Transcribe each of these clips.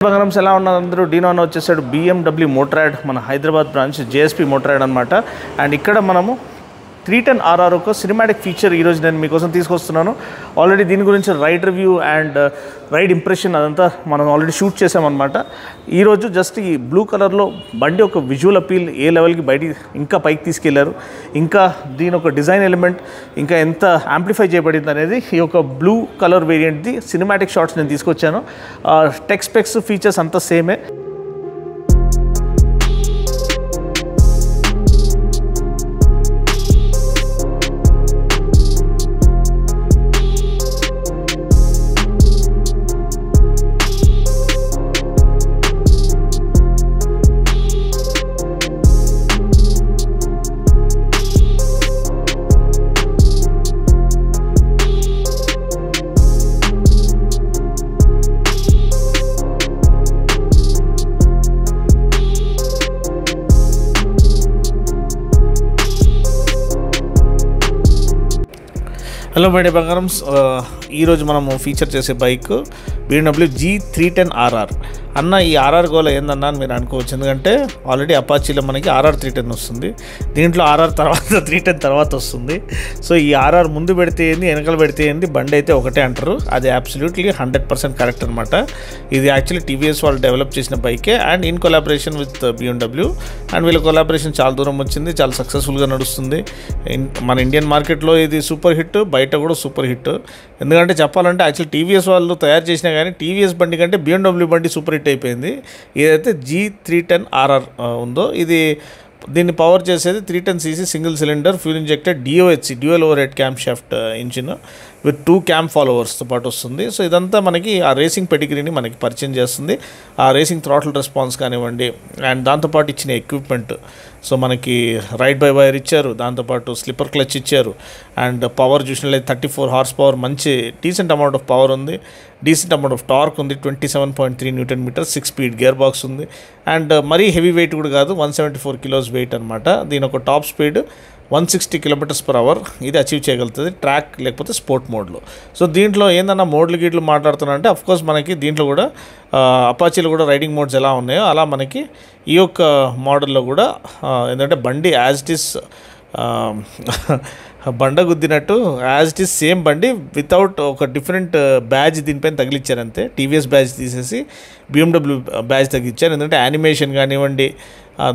బంగారమ్స్ ఎలా ఉన్నారు అందరూ? డీనో వచ్చేసాడు BMW మోటరాడ్ మన హైదరాబాద్ బ్రాంచ్ JSP మోటరాడ్ అనమాట. అండ్ ఇక్కడ మనము 310RR ఒక సినిమాటిక్ ఫీచర్ ఈరోజు నేను మీకోసం తీసుకొస్తున్నాను. ఆల్రెడీ దీని గురించి ride review and ride impression అదంతా మనం ఆల్రెడీ షూట్ చేసామన్నమాట. ఈరోజు జస్ట్ ఈ బ్లూ కలర్లో బండి ఒక విజువల్ అపీల్ ఏ లెవెల్కి బయటికి ఇంకా పైకి తీసుకెళ్లారు, ఇంకా దీని ఒక డిజైన్ ఎలిమెంట్ ఇంకా ఎంత యాంప్లిఫై చేయబడింది అనేది ఈ యొక్క బ్లూ కలర్ వేరియంట్ది సినిమాటిక్ షాట్స్ నేను తీసుకొచ్చాను. టెక్ స్పెక్స్ ఫీచర్స్ అంతా సేమే. హలో మై డే బంగారమ్స్, ఈరోజు మనము ఫీచర్ చేసే బైక్ BMW G310RR. అన్న ఈ RR గోల ఏందన్నా అని మీరు అనుకోవచ్చు, ఎందుకంటే ఆల్రెడీ అపాచీలో మనకి RR 310 వస్తుంది, దీంట్లో RR తర్వాత 310 తర్వాత వస్తుంది. సో ఈ RR ముందు పెడితే ఏంది వెనకాల పెడితే ఏంది బండి అయితే ఒకటే అంటారు. అది అబ్సల్యూట్లీ 100% కరెక్ట్ అనమాట. ఇది యాక్చువల్లీ TVS వాళ్ళు డెవలప్ చేసిన బైకే and in collaboration with BMW. And వీళ్ళ కొలాబరేషన్ చాలా దూరం వచ్చింది, చాలా సక్సెస్ఫుల్గా నడుస్తుంది. మన ఇండియన్ మార్కెట్లో ఇది సూపర్ హిట్, బయట కూడా సూపర్ హిట్. ఎందుకంటే చెప్పాలంటే యాక్చువల్లీ TVS వాళ్ళు తయారు చేసినా కానీ TVS బండి కంటే BMW బండి సూపర్ హిట్ అయిపోయింది. ఏదైతే G310RR ఉందో దీన్ని పవర్ చేసేది 310cc single cylinder fuel injected DOHC dual over head cam shaft engine with 2 cam ఫాలోవర్స్తో పాటు వస్తుంది. సో ఇదంతా మనకి ఆ రేసింగ్ పెడిగ్రీని మనకి పరిచయం చేస్తుంది. ఆ రేసింగ్ థ్రాటిల్ రెస్పాన్స్ కానివ్వండి అండ్ దాంతోపాటు ఇచ్చిన ఎక్విప్మెంట్. సో మనకి రైడ్ బై వైర్ ఇచ్చారు, దాంతోపాటు స్లిప్పర్ క్లచ్ ఇచ్చారు. అండ్ పవర్ చూసినట్లయితే 34 హార్స్ పవర్, మంచి డీసెంట్ అమౌంట్ ఆఫ్ పవర్ ఉంది, డీసెంట్ అమౌంట్ ఆఫ్ టార్క్ ఉంది, 27.3 Nm, 6 స్పీడ్ గేర్ బాక్స్ ఉంది. అండ్ మరీ హెవీ వెయిట్ కూడా కాదు, 174 కిలోస్ వెయిట్ అనమాట. దీని ఒక టాప్ స్పీడ్ 160 km/h ఇది అచీవ్ చేయగలుగుతుంది ట్రాక్ లేకపోతే స్పోర్ట్ మోడ్లో. సో దీంట్లో ఏందన్నా మోడ్లు గీట్లు మాట్లాడుతున్నా అంటే అఫ్కోర్స్ మనకి దీంట్లో కూడా అపాచీలో కూడా రైడింగ్ మోడ్స్ ఎలా ఉన్నాయో అలా మనకి ఈ యొక్క మోడల్లో కూడా ఏంటంటే బండి యాజ్ ఇట్ ఈస్ బండ గుద్దినట్టు యాజ్ ఇట్ ఈస్ సేమ్ బండి వితౌట్ ఒక డిఫరెంట్ బ్యాజ్ దీనిపైన తగిలిచ్చారంతే. TVS బ్యాజ్ తీసేసి BMW బ్యాజ్ తగిలిచ్చారు. ఎందుకంటే యానిమేషన్ కానివ్వండి,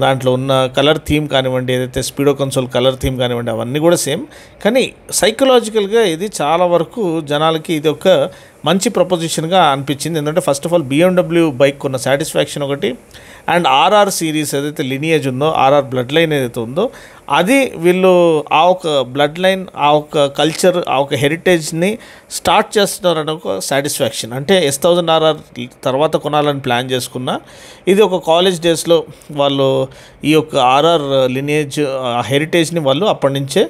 దాంట్లో ఉన్న కలర్ థీమ్ కానివ్వండి, ఏదైతే స్పీడో కన్సోల్ కలర్ థీమ్ కానివ్వండి, అవన్నీ కూడా సేమ్. కానీ సైకలాజికల్గా ఇది చాలా వరకు జనాలకి ఇది ఒక మంచి ప్రపోజిషన్గా అనిపించింది. ఎందుకంటే first of all BMW bike ఉన్న సాటిస్ఫాక్షన్ ఒకటి, అండ్ RR సిరీస్ ఏదైతే లినియేజ్ ఉందో, RR బ్లడ్ లైన్ ఏదైతే ఉందో అది వీళ్ళు ఆ ఒక బ్లడ్ లైన్, ఆ ఒక కల్చర్, ఆ ఒక హెరిటేజ్ని స్టార్ట్ చేస్తున్నారని ఒక సాటిస్ఫాక్షన్. అంటే S1000RR తర్వాత కొనాలని ప్లాన్ చేసుకున్నా ఇది ఒక కాలేజ్ డేస్లో వాళ్ళు ఈ యొక్క RR లినియేజ్ హెరిటేజ్ని వాళ్ళు అప్పటి నుంచే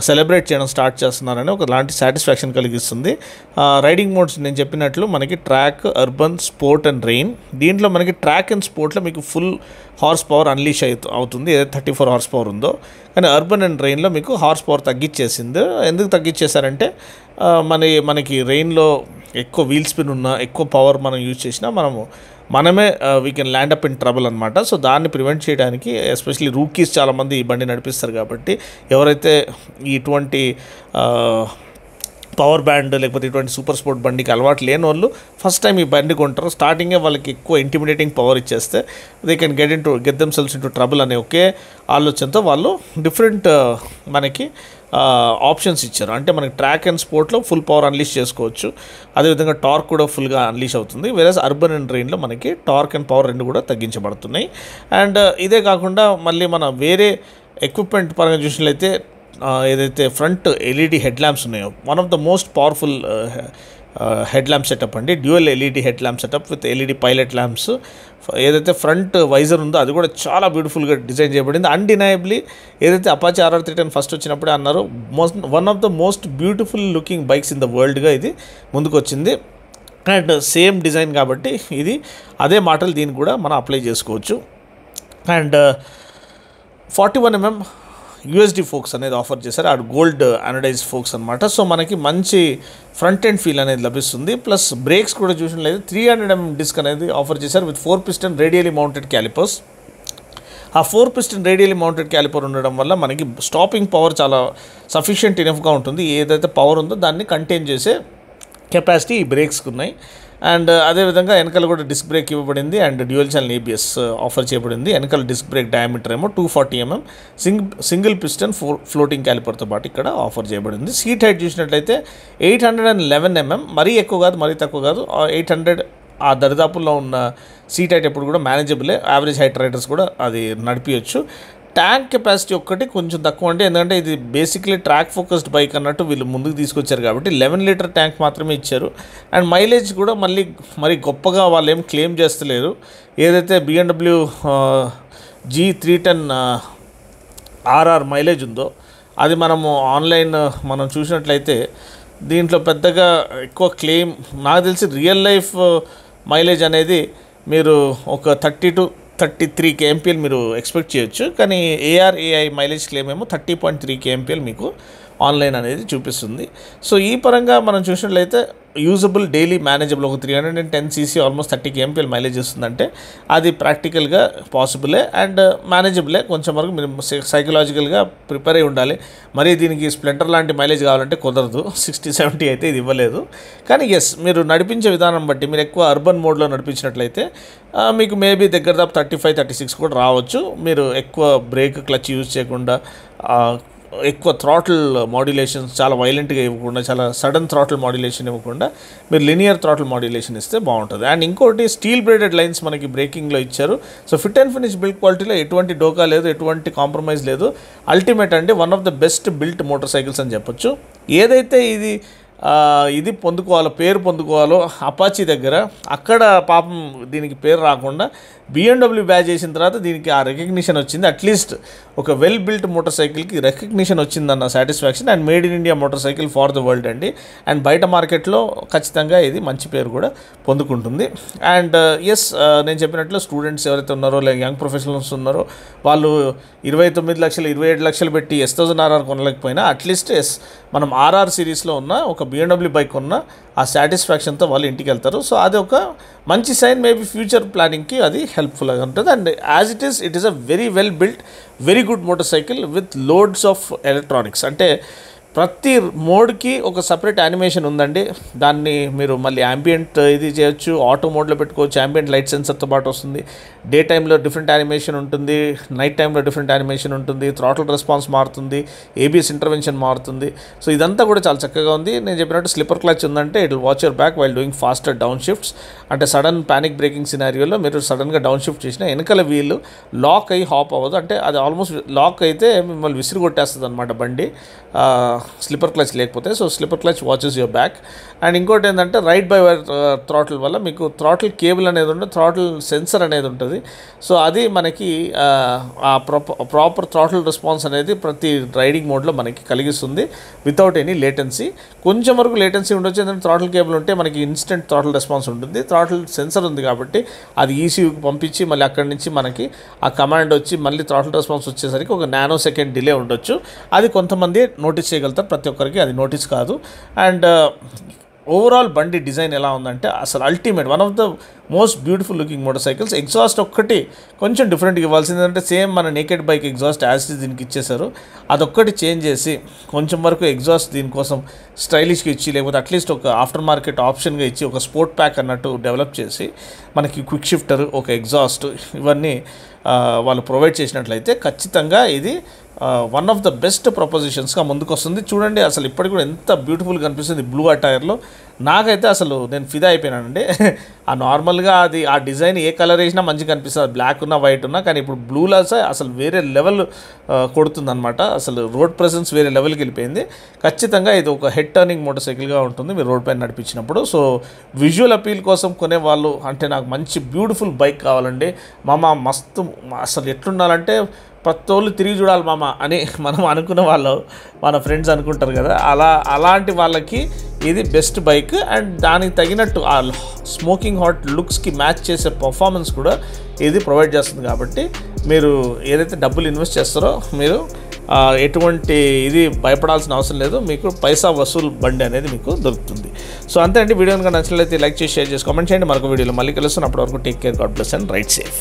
సెలబ్రేట్ చేయడం స్టార్ట్ చేస్తున్నారని ఒక లాంటి సాటిస్ఫాక్షన్ కలిగిస్తుంది. రైడింగ్ మోడ్స్ నేను చెప్పినట్లు మనకి track, urban, sport and rain. దీంట్లో మనకి ట్రాక్ అండ్ స్పోర్ట్లో మీకు ఫుల్ హార్స్ పవర్ అన్లీష్ అవుతుంది, ఏదైతే 34 హార్స్ పవర్ ఉందో. కానీ అర్బన్ అండ్ రెయిన్లో మీకు హార్స్ పవర్ తగ్గించేసింది. ఎందుకు తగ్గించేశారంటే మనకి రెయిన్లో ఎక్కువ వీల్ స్పిన్ ఉన్న, ఎక్కువ పవర్ మనం యూజ్ చేసినా మనమే we can land up in trouble అనమాట. సో దాన్ని ప్రివెంట్ చేయడానికి ఎస్పెషల్లీ రూకీస్ చాలామంది ఈ బండి నడిపిస్తారు కాబట్టి ఎవరైతే ఇటువంటి పవర్ బ్యాండ్ లేకపోతే ఇటువంటి సూపర్ స్పోర్ట్ బండికి అలవాటు లేని వాళ్ళు ఫస్ట్ టైం ఈ బండి కొంటారు, స్టార్టింగే వాళ్ళకి ఎక్కువ ఇంటిమిడేటింగ్ పవర్ ఇచ్చేస్తే they can get themselves into trouble అనే ఒకే ఆలోచనతో వాళ్ళు డిఫరెంట్ మనకి ఆప్షన్స్ ఇచ్చారు. అంటే మనకి ట్రాక్ అండ్ స్పోర్ట్లో ఫుల్ పవర్ అన్లీష్ చేసుకోవచ్చు, అదేవిధంగా టార్క్ కూడా ఫుల్గా అన్లీష్ అవుతుంది. వేరేస్ అర్బన్ అండ్ రెయిన్లో మనకి టార్క్ అండ్ పవర్ రెండు కూడా తగ్గించబడుతున్నాయి. అండ్ ఇదే కాకుండా మళ్ళీ మన వేరే ఎక్విప్మెంట్ పరంగా చూసినట్లయితే ఏదైతే ఫ్రంట్ LED హెడ్ ల్యాంప్స్ ఉన్నాయో, one of the most powerful head lamp setup అండి. Dual LED head lamp setup with LED pilot lamps. ఏదైతే ఫ్రంట్ వైజర్ ఉందో అది కూడా చాలా బ్యూటిఫుల్గా డిజైన్ చేయబడింది. అన్డినయబుల్లీ ఏదైతే అపాచీ RR 310 ఫస్ట్ వచ్చినప్పుడే అన్నారు one of the most beautiful looking bikes in the వరల్డ్గా ఇది ముందుకు వచ్చింది. అండ్ సేమ్ డిజైన్ కాబట్టి ఇది అదే మాటలు దీన్ని కూడా మనం అప్లై చేసుకోవచ్చు. అండ్ 41mm యూఎస్డి ఫోక్స్ అనేది ఆఫర్ చేశారు, అది గోల్డ్ అనడైజ్ ఫోక్స్ అనమాట. సో మనకి మంచి ఫ్రంట్ ఎండ్ ఫీల్ అనేది లభిస్తుంది. ప్లస్ బ్రేక్స్ కూడా చూసినట్లయితే 300mm డిస్క్ అనేది ఆఫర్ చేశారు విత్ 4 piston రేడియలీ మౌంటెడ్ క్యాలిపర్స్. ఆ 4 piston రేడియలీ మౌంటెడ్ క్యాలిపర్ ఉండడం వల్ల మనకి స్టాపింగ్ పవర్ చాలా సఫిషియెంట్ ఇనఫ్గా ఉంటుంది. ఏదైతే పవర్ ఉందో దాన్ని కంటైన్ చేసే కెపాసిటీ ఈ బ్రేక్స్కి ఉన్నాయి. అండ్ అదేవిధంగా వెనకాల కూడా డిస్క్ బ్రేక్ ఇవ్వబడింది and dual channel ABS offer చేయబడింది. వెనకాల డిస్క్ బ్రేక్ డయామీటర్ ఏమో 240mm సింగిల్ పిస్టన్ ఫ్లోటింగ్ క్యాలిపర్తో పాటు ఇక్కడ ఆఫర్ చేయబడింది. సీట్ హైట్ చూసినట్లయితే 811mm, మరీ ఎక్కువ కాదు మరీ తక్కువ కాదు, 800 ఆ దరిదాపుల్లో ఉన్న సీట్ హైట్ ఎప్పుడు కూడా మేనేజబులే. యావరేజ్ హైట్ రైడర్స్ కూడా అది నడిపించవచ్చు. ట్యాంక్ కెపాసిటీ ఒక్కటి కొంచెం తక్కువ అంటే, ఎందుకంటే ఇది బేసిక్లీ ట్రాక్ ఫోకస్డ్ బైక్ అన్నట్టు వీళ్ళు ముందుకు తీసుకొచ్చారు కాబట్టి 11 లీటర్ ట్యాంక్ మాత్రమే ఇచ్చారు. అండ్ మైలేజ్ కూడా మరి గొప్పగా వాళ్ళు ఏం క్లెయిమ్ చేస్తలేరు. ఏదైతే BMW G310 RR మైలేజ్ ఉందో అది మనము ఆన్లైన్ మనం చూసినట్లయితే దీంట్లో పెద్దగా ఎక్కువ క్లెయిమ్, నాకు తెలిసి రియల్ లైఫ్ మైలేజ్ అనేది మీరు ఒక 30 to 33 kmpl మీరు ఎక్స్పెక్ట్ చేయొచ్చు. కానీ ARAI మైలేజ్ క్లెయిమ్ ఏమో 30.3 kmpl మీకు ఆన్లైన్ అనేది చూపిస్తుంది. సో ఈ పరంగా మనం చూసినట్లయితే యూజబుల్, డైలీ మేనేజబుల్, ఒక 310cc ఆల్మోస్ట్ 30 kmpl మైలేజ్ ఇస్తుందంటే అది ప్రాక్టికల్గా పాసిబులే అండ్ మేనేజబులే. కొంచెం వరకు మీరు సైకలాజికల్గా ప్రిపేర్ అయి ఉండాలి. మరి దీనికి స్ప్లెండర్ లాంటి మైలేజ్ కావాలంటే కుదరదు, 60-70 అయితే ఇది ఇవ్వలేదు. కానీ ఎస్, మీరు నడిపించే విధానం బట్టి మీరు ఎక్కువ అర్బన్ మోడ్లో నడిపించినట్లయితే మీకు మేబీ దగ్గర దాపు 35-36 కూడా రావచ్చు. మీరు ఎక్కువ బ్రేక్ క్లచ్ యూజ్ చేయకుండా, ఎక్కువ థ్రాటిల్ మాడ్యులేషన్స్ చాలా వైలెంట్గా ఇవ్వకుండా, చాలా సడన్ థ్రాటిల్ మాడ్యులేషన్ ఇవ్వకుండా మీరు లినియర్ థ్రాటిల్ మాడ్యులేషన్ ఇస్తే బాగుంటుంది. అండ్ ఇంకోటి స్టీల్ బ్రేడెడ్ లైన్స్ మనకి బ్రేకింగ్లో ఇచ్చారు. So fit and finish build క్వాలిటీలో ఎటువంటి డోకా లేదు, ఎటువంటి కాంప్రమైజ్ లేదు. అల్టిమేట్ అంటే one of the best built motor cycles అని చెప్పొచ్చు. ఏదైతే ఇది పేరు పొందుకోవాలో అపాచీ దగ్గర, అక్కడ పాపం దీనికి పేరు రాకుండా BMW బ్యాచ్ చేసిన తర్వాత దీనికి ఆ రికగ్నిషన్ వచ్చింది. అట్లీస్ట్ ఒక వెల్ బిల్ట్ మోటార్ సైకిల్కి రికగ్నిషన్ వచ్చిందన్న satisfaction. And made in India motor cycle for the world అండి. అండ్ బయట మార్కెట్లో ఖచ్చితంగా ఇది మంచి పేరు కూడా పొందుకుంటుంది. అండ్ ఎస్, నేను చెప్పినట్లు స్టూడెంట్స్ ఎవరైతే ఉన్నారో లేదా యంగ్ ప్రొఫెషనల్స్ ఉన్నారో వాళ్ళు 29 లక్షలు 27 లక్షలు పెట్టి S1000RR కొనలేకపోయినా అట్లీస్ట్ మనం RR సిరీస్లో ఉన్న ఒక BMW బైక్ ఉన్న ఆ సాటిస్ఫాక్షన్తో వాళ్ళు ఇంటికి వెళ్తారు. సో అది ఒక మంచి సైన్. మేబీ ఫ్యూచర్ ప్లానింగ్కి అది హెల్ప్ఫుల్గా ఉంటుంది. And as it is a very well built, very good motor cycle with loads of electronics. అంటే ప్రతి మోడ్కి ఒక సపరేట్ యానిమేషన్ ఉందండి. దాన్ని మీరు మళ్ళీ యాంబియంట్ ఇది చేయొచ్చు, ఆటో మోడ్లో పెట్టుకోవచ్చు. యాంబియంట్ లైట్ సెన్సర్తో పాటు వస్తుంది. డే టైంలో డిఫరెంట్ యానిమేషన్ ఉంటుంది, నైట్ టైంలో డిఫరెంట్ యానిమేషన్ ఉంటుంది, థ్రాటిల్ రెస్పాన్స్ మారుతుంది, ABS ఇంటర్వెన్షన్ మారుతుంది. సో ఇదంతా కూడా చాలా చక్కగా ఉంది. నేను చెప్పినట్టు స్లిప్పర్ క్లచ్ ఉందంటే it will watch your back while doing faster down shifts. అంటే సడన్ ప్యానిక్ బ్రేకింగ్ సినారియోలో మీరు సడన్గా డౌన్ షిఫ్ట్ చేసినా వెనకాల వీళ్ళు లాక్ అయ్యి హాప్ అవ్వదు. అంటే అది ఆల్మోస్ట్ లాక్ అయితే మిమ్మల్ని విసిరి కొట్టేస్తుంది అనమాట బండి, స్లిప్పర్ క్లచ్ లేకపోతే. So slipper clutch watches your back. And ఇంకోటి ఏంటంటే రైడ్ బై వైర్ థ్రాటిల్ వల్ల మీకు థ్రాటిల్ కేబుల్ అనేది ఉంటుంది, థ్రాటిల్ సెన్సర్ అనేది ఉంటుంది. సో అది మనకి ఆ ప్రాపర్ థ్రాటిల్ రెస్పాన్స్ అనేది ప్రతి రైడింగ్ మోడ్లో మనకి కలిగిస్తుంది వితౌట్ ఎనీ లేటెన్సీ. కొంచెం వరకు లేటెన్సీ ఉండొచ్చు, ఎందుకంటే థ్రాటిల్ కేబుల్ ఉంటే మనకి ఇన్స్టెంట్ థ్రాటిల్ రెస్పాన్స్ ఉంటుంది. థ్రాటిల్ సెన్సర్ ఉంది కాబట్టి అది ECUకి పంపించి మళ్ళీ అక్కడి నుంచి మనకి ఆ కమాండ్ వచ్చి మళ్ళీ థ్రాటిల్ రెస్పాన్స్ వచ్చేసరికి ఒక నానో సెకండ్ డిలే ఉండొచ్చు. అది కొంతమంది నోటీస్ చేయగలుగుతారు, ప్రతి ఒక్కరికి అది నోటీస్ కాదు. అండ్ ఓవరాల్ బండి డిజైన్ ఎలా ఉందంటే అసలు ultimate, one of the most beautiful looking motor cycles. Exhaust ఒక్కటి కొంచెం డిఫరెంట్గా ఇవ్వాల్సింది, అంటే సేమ్ మన నేకెడ్ బైక్ ఎగ్జాస్ట్ యాజ్ దీనికి ఇచ్చేసారు. అదొక్కటి చేంజ్ చేసి కొంచెం వరకు ఎగ్జాస్ట్ దీనికోసం స్టైలిష్గా ఇచ్చి, లేకపోతే అట్లీస్ట్ ఒక ఆఫ్టర్ మార్కెట్ ఆప్షన్గా ఇచ్చి ఒక స్పోర్ట్ ప్యాక్ అన్నట్టు డెవలప్ చేసి మనకి క్విక్ షిఫ్టర్, ఒక ఎగ్జాస్ట్ ఇవన్నీ వాళ్ళు ప్రొవైడ్ చేసినట్లయితే ఖచ్చితంగా ఇది వన్ ఆఫ్ ద బెస్ట్ ప్రపోజిషన్స్గా ముందుకు వస్తుంది. చూడండి అసలు ఇప్పటికి కూడా ఎంత బ్యూటిఫుల్గా కనిపిస్తుంది బ్లూ అటైర్లో. నాకైతే అసలు నేను ఫిదా అయిపోయినానండి. ఆ నార్మల్గా అది ఆ డిజైన్ ఏ కలర్ వేసినా మంచిగా కనిపిస్తుంది, బ్లాక్ ఉన్నా వైట్ ఉన్నా. కానీ ఇప్పుడు బ్లూలో అసలు వేరే లెవెల్ కొడుతుందన్నమాట. అసలు రోడ్ ప్రెసెన్స్ వేరే లెవెల్కి వెళ్ళిపోయింది. ఖచ్చితంగా ఇది ఒక హెడ్ టర్నింగ్ మోటార్ సైకిల్గా ఉంటుంది మీరు రోడ్ పైన నడిపించినప్పుడు. సో విజువల్ అపీల్ కోసం కొనేవాళ్ళు, అంటే నాకు మంచి బ్యూటిఫుల్ బైక్ కావాలండి మామ, మస్తు అసలు ఎట్లుండాలంటే ప్రతోళ్ళు తిరిగి చూడాలి మామ అని మనం అనుకున్న వాళ్ళు, మన ఫ్రెండ్స్ అనుకుంటారు కదా, అలాంటి వాళ్ళకి ఇది బెస్ట్ బైక్. అండ్ దానికి తగినట్టు ఆ స్మోకింగ్ హాట్ లుక్స్కి మ్యాచ్ చేసే పర్ఫార్మెన్స్ కూడా ఇది ప్రొవైడ్ చేస్తుంది. కాబట్టి మీరు ఏదైతే డబ్బులు ఇన్వెస్ట్ చేస్తారో మీరు ఎటువంటి ఇది భయపడాల్సిన అవసరం లేదు, మీకు పైసా వసూలు బండి అనేది మీకు దొరుకుతుంది. సో అంతే అండి. వీడియో కనుక నచ్చినట్లయితే లైక్ చేసి షేర్ చేసి కామెంట్ చేయండి. మరొక వీడియోలో మళ్ళీ కలుస్తాను. అప్పటి వరకు take care, God bless and right safe.